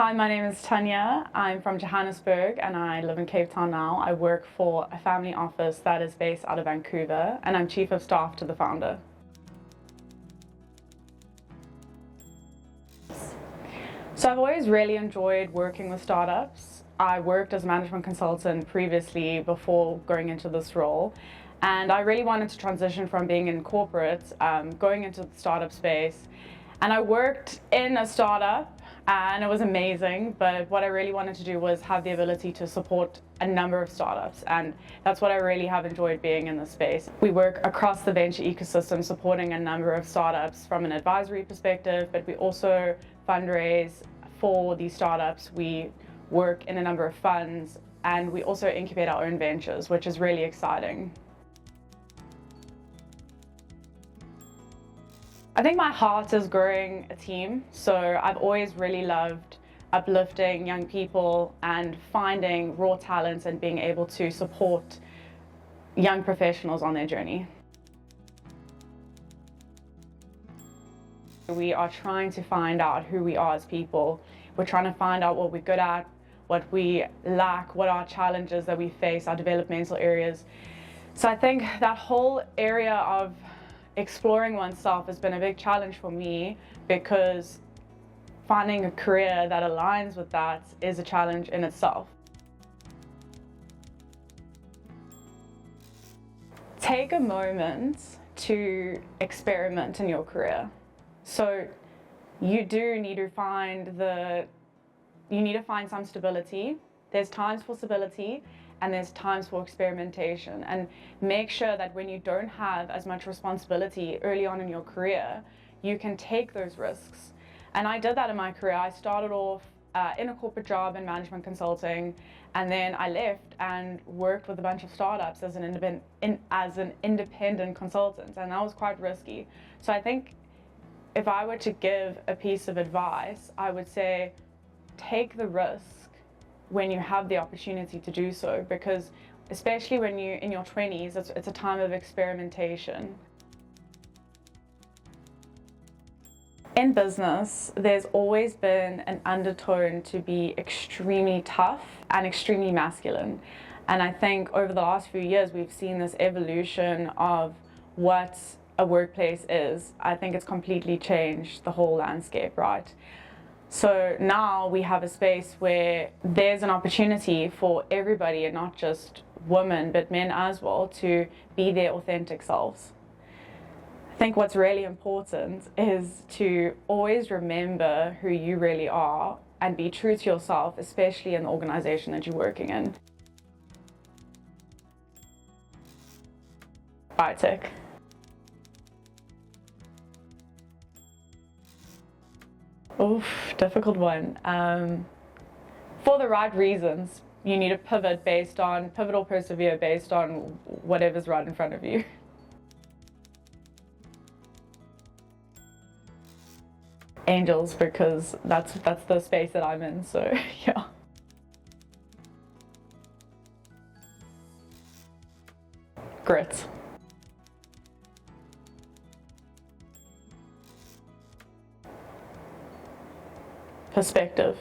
Hi, my name is Tanya. I'm from Johannesburg and I live in Cape Town now. I work for a family office that is based out of Vancouver and I'm Chief of Staff to the founder. So I've always really enjoyed working with startups. I worked as a management consultant previously before going into this role, and I really wanted to transition from being in corporate, going into the startup space. And I worked in a startup and it was amazing, but what I really wanted to do was have the ability to support a number of startups, and that's what I really have enjoyed being in this space. We work across the venture ecosystem supporting a number of startups from an advisory perspective, but we also fundraise for these startups. We work in a number of funds and we also incubate our own ventures, which is really exciting. I think my heart is growing a team, so I've always really loved uplifting young people and finding raw talents and being able to support young professionals on their journey. We are trying to find out who we are as people. We're trying to find out what we're good at, what we lack, what are challenges that we face, our developmental areas. So I think that whole area of exploring oneself has been a big challenge for me, because finding a career that aligns with that is a challenge in itself. Take a moment to experiment in your career. So you do need to find some stability. There's times for stability and there's times for experimentation, and make sure that when you don't have as much responsibility early on in your career, you can take those risks. And I did that in my career. I started off in a corporate job in management consulting, and then I left and worked with a bunch of startups as an independent consultant, and that was quite risky. So I think if I were to give a piece of advice, I would say take the risk when you have the opportunity to do so, because especially when you're in your 20s, it's a time of experimentation. In business, there's always been an undertone to be extremely tough and extremely masculine. And I think over the last few years, we've seen this evolution of what a workplace is. I think it's completely changed the whole landscape, right? So now we have a space where there's an opportunity for everybody, and not just women, but men as well, to be their authentic selves. I think what's really important is to always remember who you really are and be true to yourself, especially in the organization that you're working in. Biotech. Oof, difficult one. For the right reasons, you need to pivot or persevere based on whatever's right in front of you. Angels, because that's the space that I'm in, so yeah. Grit. Perspective.